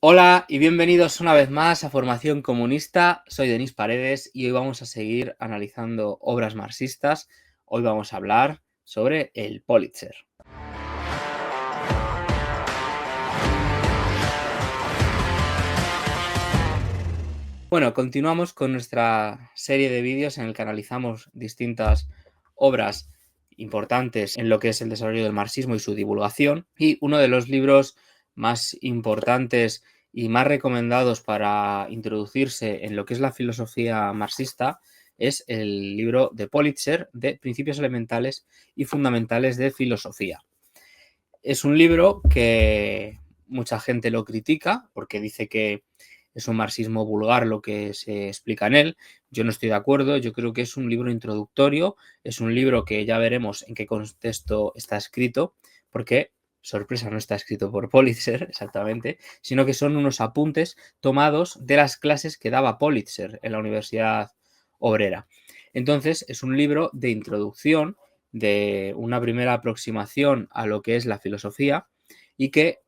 Hola y bienvenidos una vez más a Formación Comunista. Soy Denis Paredes y hoy vamos a seguir analizando obras marxistas. Hoy vamos a hablar sobre el Pulitzer. Bueno, continuamos con nuestra serie de vídeos en el que analizamos distintas obras importantes en lo que es el desarrollo del marxismo y su divulgación. Y uno de los libros más importantes y más recomendados para introducirse en lo que es la filosofía marxista es el libro de Pulitzer de Principios Elementales y Fundamentales de Filosofía. Es un libro que mucha gente lo critica porque dice que es un marxismo vulgar lo que se explica en él. Yo no estoy de acuerdo, yo creo que es un libro introductorio, es un libro que ya veremos en qué contexto está escrito, porque, sorpresa, no está escrito por Pulitzer exactamente, sino que son unos apuntes tomados de las clases que daba Pulitzer en la Universidad Obrera. Entonces, es un libro de introducción, de una primera aproximación a lo que es la filosofía y que,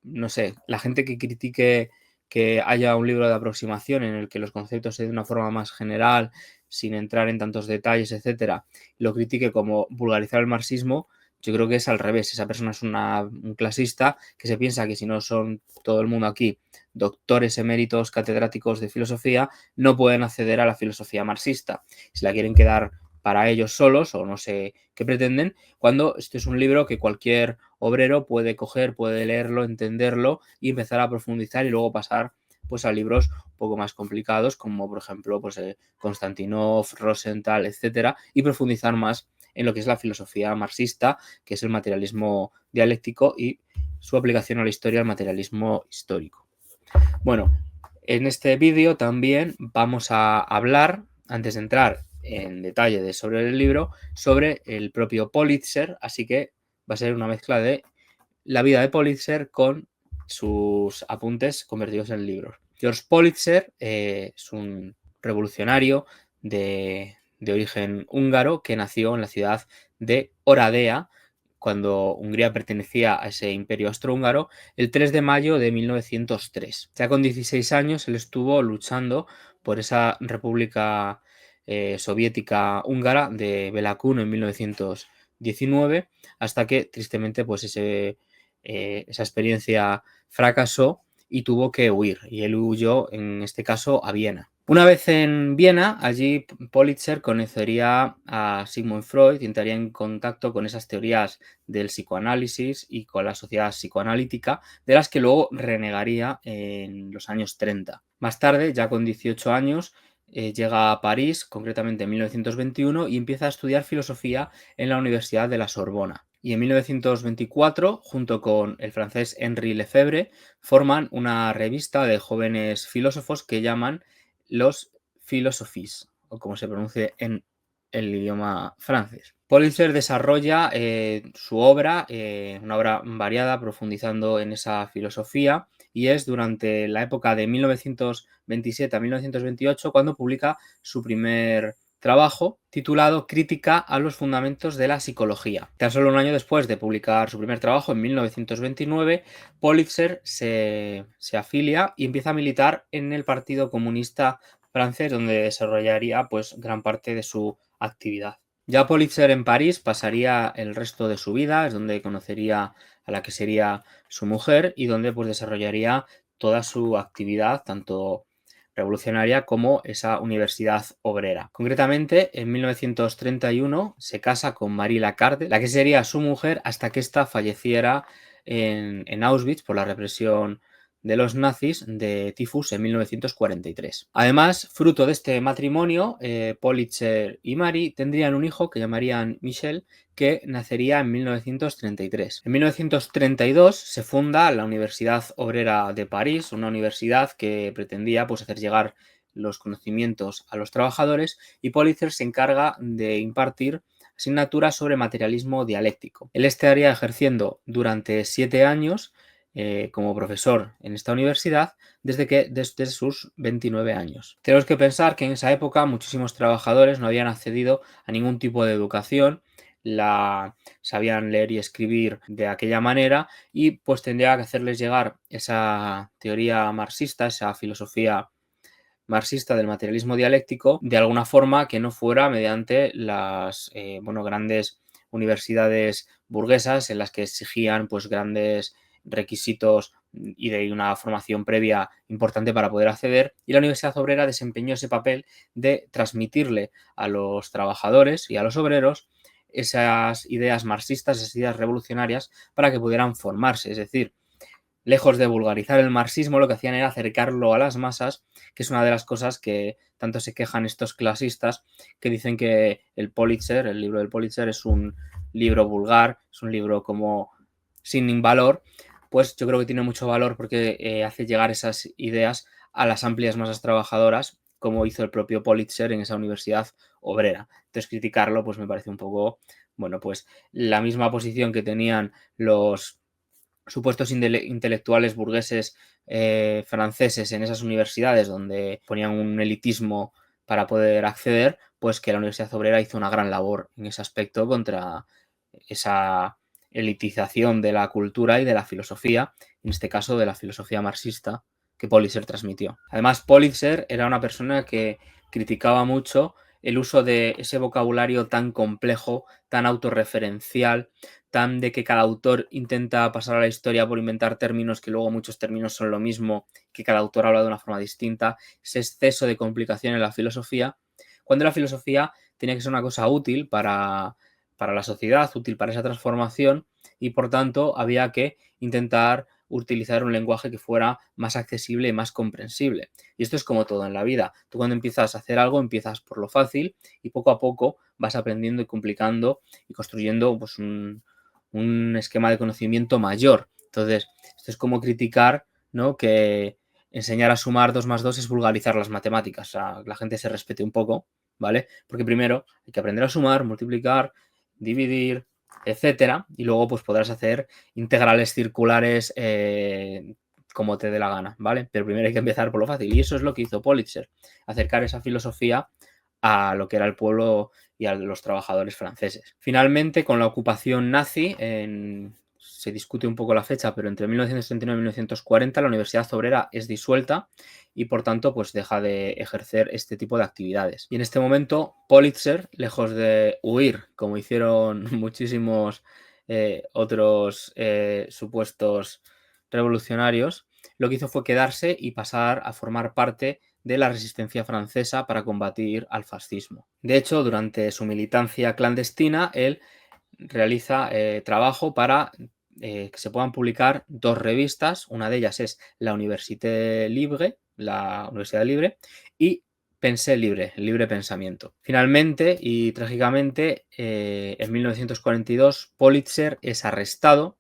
no sé, la gente que critique que haya un libro de aproximación en el que los conceptos se den de una forma más general, sin entrar en tantos detalles, etcétera, lo critique como vulgarizar el marxismo, yo creo que es al revés. Esa persona es un clasista que se piensa que si no son todo el mundo aquí doctores eméritos catedráticos de filosofía, no pueden acceder a la filosofía marxista. Si la quieren quedar para ellos solos o no sé qué pretenden, cuando este es un libro que cualquier obrero puede coger, puede leerlo, entenderlo y empezar a profundizar y luego pasar pues a libros un poco más complicados como por ejemplo pues Konstantinov, Rosenthal, etcétera, y profundizar más en lo que es la filosofía marxista, que es el materialismo dialéctico y su aplicación a la historia, el materialismo histórico. Bueno, en este vídeo también vamos a hablar, antes de entrar en detalle sobre el libro, sobre el propio Pulitzer, así que va a ser una mezcla de la vida de Pulitzer con sus apuntes convertidos en libros. George Pulitzer es un revolucionario de origen húngaro que nació en la ciudad de Oradea, cuando Hungría pertenecía a ese imperio austrohúngaro, el 3 de mayo de 1903. Ya con 16 años él estuvo luchando por esa república soviética húngara de Bela-Kun en 1919, hasta que tristemente pues esa experiencia fracasó y tuvo que huir, y él huyó en este caso a Viena. Una vez en Viena, allí Pulitzer conocería a Sigmund Freud y entraría en contacto con esas teorías del psicoanálisis y con la sociedad psicoanalítica, de las que luego renegaría en los años 30. Más tarde, ya con 18 años, llega a París, concretamente en 1921, y empieza a estudiar filosofía en la Universidad de la Sorbona. Y en 1924, junto con el francés Henri Lefebvre, forman una revista de jóvenes filósofos que llaman los Philosophies, o como se pronuncie en el idioma francés. Pulitzer desarrolla su obra, una obra variada, profundizando en esa filosofía, y es durante la época de 1927 a 1928 cuando publica su primer trabajo titulado Crítica a los fundamentos de la psicología. Tan solo un año después de publicar su primer trabajo, en 1929, Pulitzer se afilia y empieza a militar en el Partido Comunista francés, donde desarrollaría pues gran parte de su actividad. Ya Pulitzer en París pasaría el resto de su vida, es donde conocería a la que sería su mujer y donde pues desarrollaría toda su actividad, tanto revolucionaria como esa universidad obrera. Concretamente, en 1931 se casa con Marie Lacarde, la que sería su mujer hasta que ésta falleciera en Auschwitz por la represión de los nazis de tifus en 1943. Además, fruto de este matrimonio, Pulitzer y Marie tendrían un hijo que llamarían Michel, que nacería en 1933. En 1932 se funda la Universidad Obrera de París, una universidad que pretendía pues, hacer llegar los conocimientos a los trabajadores, y Pulitzer se encarga de impartir asignaturas sobre materialismo dialéctico. Él estaría ejerciendo durante 7 años como profesor en esta universidad desde sus 29 años. Tenemos que pensar que en esa época muchísimos trabajadores no habían accedido a ningún tipo de educación sabían leer y escribir de aquella manera, y pues tendría que hacerles llegar esa teoría marxista, esa filosofía marxista del materialismo dialéctico, de alguna forma que no fuera mediante las grandes universidades burguesas en las que exigían pues grandes requisitos y de una formación previa importante para poder acceder, y la Universidad Obrera desempeñó ese papel de transmitirle a los trabajadores y a los obreros esas ideas marxistas, esas ideas revolucionarias, para que pudieran formarse. Es decir, lejos de vulgarizar el marxismo, lo que hacían era acercarlo a las masas, que es una de las cosas que tanto se quejan estos clasistas, que dicen que el Pulitzer, el libro del Pulitzer, es un libro vulgar, es un libro como sin valor. Pues yo creo que tiene mucho valor porque hace llegar esas ideas a las amplias masas trabajadoras, como hizo el propio Pulitzer en esa universidad obrera. Entonces criticarlo pues me parece un poco, pues la misma posición que tenían los supuestos intelectuales burgueses franceses en esas universidades donde ponían un elitismo para poder acceder, pues que la Universidad Obrera hizo una gran labor en ese aspecto contra esa elitización de la cultura y de la filosofía, en este caso de la filosofía marxista que Pulitzer transmitió. Además, Pulitzer era una persona que criticaba mucho el uso de ese vocabulario tan complejo, tan autorreferencial, tan de que cada autor intenta pasar a la historia por inventar términos que luego muchos términos son lo mismo, que cada autor habla de una forma distinta, ese exceso de complicación en la filosofía, cuando la filosofía tenía que ser una cosa útil para la sociedad, útil para esa transformación, y por tanto había que intentar utilizar un lenguaje que fuera más accesible y más comprensible. Y esto es como todo en la vida. Tú cuando empiezas a hacer algo, empiezas por lo fácil y poco a poco vas aprendiendo y complicando y construyendo pues, un esquema de conocimiento mayor. Entonces, esto es como criticar, ¿no?, que enseñar a sumar 2 más 2 es vulgarizar las matemáticas. O sea, la gente se respete un poco, ¿vale? Porque primero hay que aprender a sumar, multiplicar, dividir, etcétera, y luego pues podrás hacer integrales circulares como te dé la gana, ¿vale? Pero primero hay que empezar por lo fácil, y eso es lo que hizo Pulitzer, acercar esa filosofía a lo que era el pueblo y a los trabajadores franceses. Finalmente, con la ocupación nazi, se discute un poco la fecha, pero entre 1939 y 1940 la Universidad Obrera es disuelta y por tanto pues deja de ejercer este tipo de actividades. Y en este momento Pulitzer, lejos de huir, como hicieron muchísimos otros supuestos revolucionarios, lo que hizo fue quedarse y pasar a formar parte de la resistencia francesa para combatir al fascismo. De hecho, durante su militancia clandestina, él realiza trabajo para que se puedan publicar 2 revistas. Una de ellas es la Université Libre, la Universidad Libre, y Pensée Libre, el libre pensamiento. Finalmente y trágicamente, en 1942 Pulitzer es arrestado,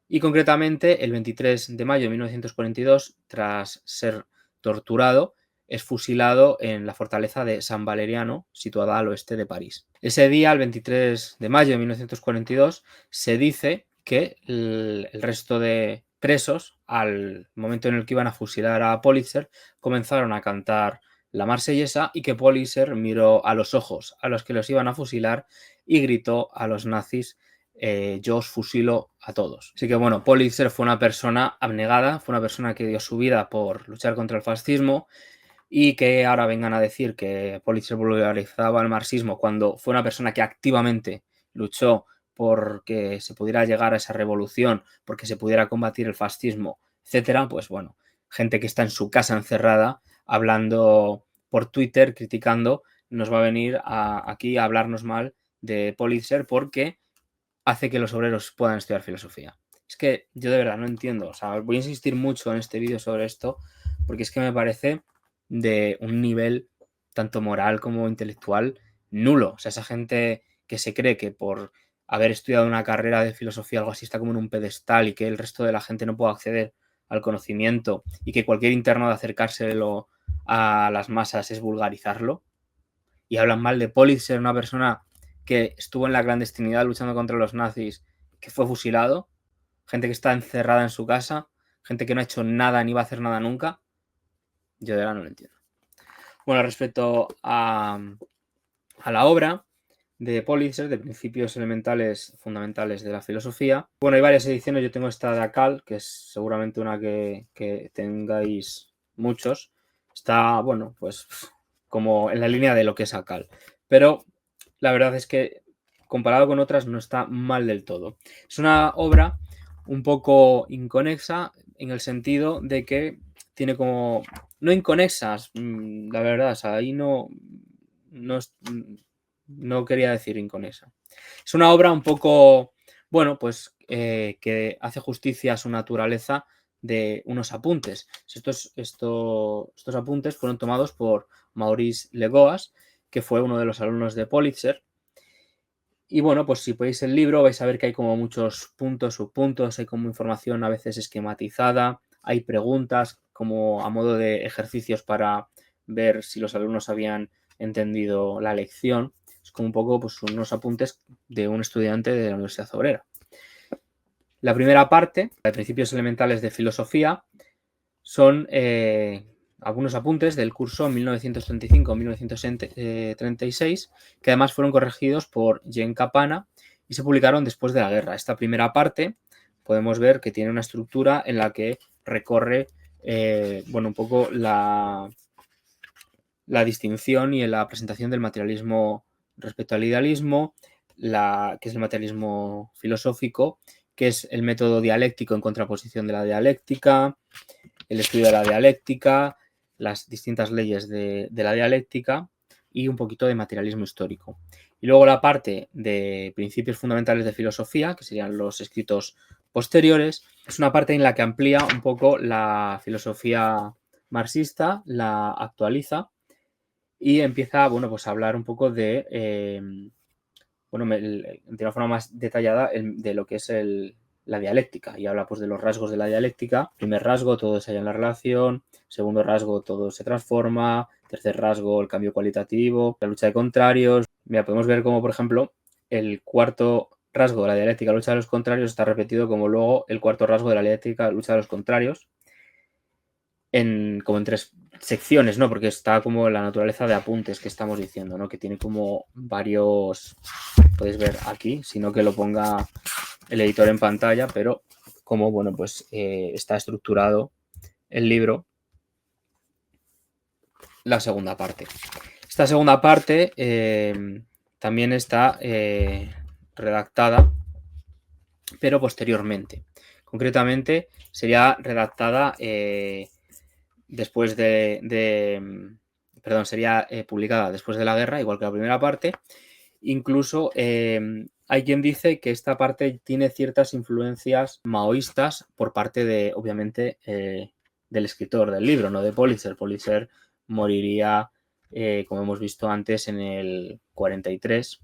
y concretamente el 23 de mayo de 1942, tras ser torturado, es fusilado en la fortaleza de San Valeriano, situada al oeste de París. Ese día, el 23 de mayo de 1942, se dice que el resto de presos, al momento en el que iban a fusilar a Pulitzer, comenzaron a cantar la Marsellesa, y que Pulitzer miró a los ojos a los que los iban a fusilar y gritó a los nazis: yo os fusilo a todos. Así que bueno, Pulitzer fue una persona abnegada, fue una persona que dio su vida por luchar contra el fascismo, y que ahora vengan a decir que Pulitzer vulgarizaba el marxismo cuando fue una persona que activamente luchó porque se pudiera llegar a esa revolución, porque se pudiera combatir el fascismo, etcétera, pues bueno, gente que está en su casa encerrada hablando por Twitter, criticando, nos va a venir aquí a hablarnos mal de Pulitzer porque hace que los obreros puedan estudiar filosofía. Es que yo de verdad no entiendo. O sea, voy a insistir mucho en este vídeo sobre esto porque es que me parece de un nivel tanto moral como intelectual nulo. O sea, esa gente que se cree que por haber estudiado una carrera de filosofía o algo así está como en un pedestal y que el resto de la gente no puede acceder al conocimiento y que cualquier interno de acercárselo a las masas es vulgarizarlo. Y hablan mal de Pulitzer, una persona que estuvo en la clandestinidad luchando contra los nazis, que fue fusilado, gente que está encerrada en su casa, gente que no ha hecho nada ni va a hacer nada nunca. Yo de verdad no lo entiendo. Bueno, respecto a la obra, de Pulitzer, de Principios Elementales Fundamentales de la Filosofía. Bueno, hay varias ediciones, yo tengo esta de Akal, que es seguramente una que tengáis muchos. Está, bueno, pues como en la línea de lo que es Akal. Pero la verdad es que comparado con otras no está mal del todo. Es una obra un poco inconexa en el sentido de que tiene como... No inconexas, la verdad, o sea, ahí no quería decir inconexa. Es una obra un poco, bueno, pues que hace justicia a su naturaleza de unos apuntes. Estos apuntes fueron tomados por Maurice Legoas, que fue uno de los alumnos de Pulitzer. Y bueno, pues si podéis el libro vais a ver que hay como muchos puntos, subpuntos, hay como información a veces esquematizada, hay preguntas como a modo de ejercicios para ver si los alumnos habían entendido la lección. Es como un poco pues, unos apuntes de un estudiante de la Universidad Obrera. La primera parte, de Principios Elementales de Filosofía, son algunos apuntes del curso 1935-1936, que además fueron corregidos por Jean Capana y se publicaron después de la guerra. Esta primera parte podemos ver que tiene una estructura en la que recorre bueno, un poco la distinción y la presentación del materialismo respecto al idealismo, que es el materialismo filosófico, que es el método dialéctico en contraposición de la dialéctica, el estudio de la dialéctica, las distintas leyes de la dialéctica y un poquito de materialismo histórico. Y luego la parte de principios fundamentales de filosofía, que serían los escritos posteriores, es una parte en la que amplía un poco la filosofía marxista, la actualiza y empieza, bueno, pues a hablar un poco de, bueno, de una forma más detallada de lo que es la dialéctica y habla pues de los rasgos de la dialéctica. Primer rasgo, todo se halla en la relación. Segundo rasgo, todo se transforma. Tercer rasgo, el cambio cualitativo, la lucha de contrarios. Mira, podemos ver como, por ejemplo, el cuarto rasgo de la dialéctica, la lucha de los contrarios, está repetido como luego el cuarto rasgo de la dialéctica, la lucha de los contrarios, como en tres secciones, ¿no? Porque está como la naturaleza de apuntes que estamos diciendo, ¿no? Que tiene como varios, podéis ver aquí, sino que lo ponga el editor en pantalla, pero como, bueno, pues está estructurado el libro, la segunda parte. Esta segunda parte también está redactada, pero posteriormente. Concretamente, sería redactada después perdón, sería publicada después de la guerra, igual que la primera parte. Incluso hay quien dice que esta parte tiene ciertas influencias maoístas por parte de, obviamente, del escritor del libro, no de Pulitzer. Pulitzer moriría, como hemos visto antes, en el 43,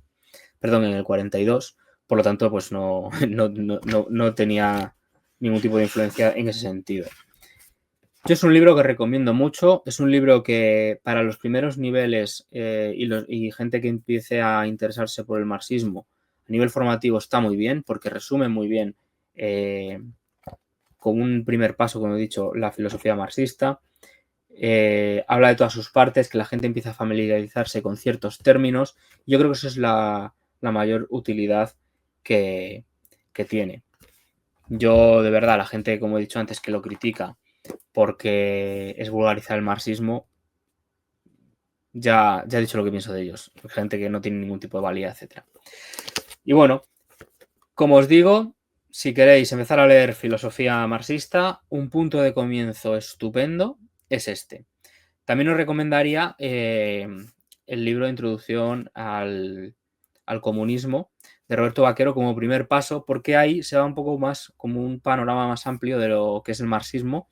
perdón, en el 42. Por lo tanto, pues no tenía ningún tipo de influencia en ese sentido. Yo es un libro que recomiendo mucho, es un libro que para los primeros niveles y gente que empiece a interesarse por el marxismo, a nivel formativo está muy bien porque resume muy bien con un primer paso, como he dicho, la filosofía marxista. Habla de todas sus partes, que la gente empieza a familiarizarse con ciertos términos. Yo creo que eso es la mayor utilidad que tiene. Yo, de verdad, la gente, como he dicho antes, que lo critica porque es vulgarizar el marxismo, ya he dicho lo que pienso de ellos. Gente que no tiene ningún tipo de valía, etc. Y bueno, como os digo, si queréis empezar a leer filosofía marxista, un punto de comienzo estupendo es este. También os recomendaría el libro de introducción al comunismo de Roberto Vaquero como primer paso, porque ahí se va un poco más como un panorama más amplio de lo que es el marxismo,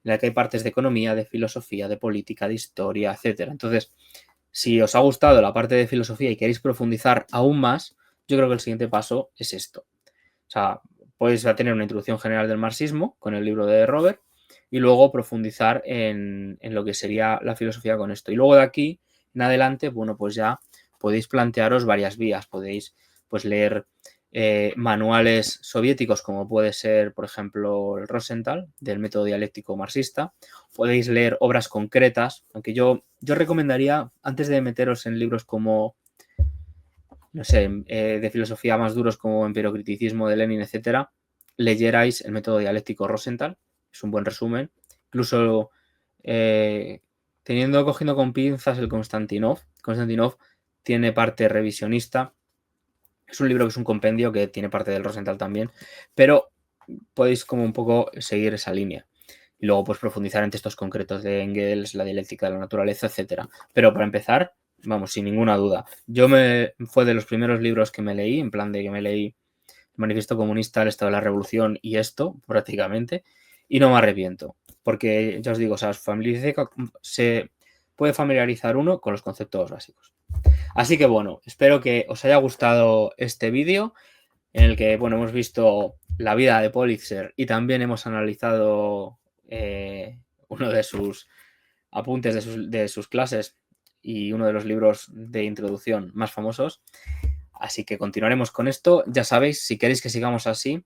en la que hay partes de economía, de filosofía, de política, de historia, etc. Entonces, si os ha gustado la parte de filosofía y queréis profundizar aún más, yo creo que el siguiente paso es esto. O sea, podéis tener una introducción general del marxismo con el libro de Robert y luego profundizar en lo que sería la filosofía con esto. Y luego de aquí en adelante, bueno, pues ya podéis plantearos varias vías. Podéis pues leer manuales soviéticos como puede ser, por ejemplo, el Rosenthal, del método dialéctico marxista. Podéis leer obras concretas, aunque yo recomendaría, antes de meteros en libros como no sé, de filosofía más duros como Empirocriticismo de Lenin, etcétera, leyerais el método dialéctico Rosenthal. Es un buen resumen. Incluso cogiendo con pinzas el Konstantinov. Konstantinov tiene parte revisionista. Es un libro que es un compendio que tiene parte del Rosenthal también, pero podéis como un poco seguir esa línea. Y luego pues profundizar en textos concretos de Engels, la dialéctica de la naturaleza, etcétera. Pero para empezar, vamos, sin ninguna duda. Fue de los primeros libros que me leí, en plan de que me leí el Manifiesto Comunista, el Estado de la Revolución y esto, prácticamente, y no me arrepiento. Porque, ya os digo, o sea, se puede familiarizar uno con los conceptos básicos. Así que bueno, espero que os haya gustado este vídeo en el que, bueno, hemos visto la vida de Pulitzer y también hemos analizado uno de sus apuntes de sus clases y uno de los libros de introducción más famosos. Así que continuaremos con esto. Ya sabéis, si queréis que sigamos así,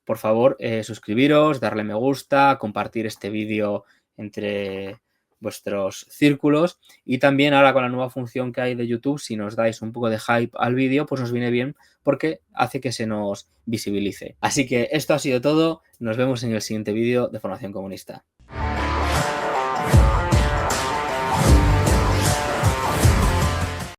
por favor, suscribiros, darle me gusta, compartir este vídeo entre vuestros círculos y también ahora con la nueva función que hay de YouTube, si nos dais un poco de hype al vídeo, pues nos viene bien porque hace que se nos visibilice. Así que esto ha sido todo, nos vemos en el siguiente vídeo de Formación Comunista.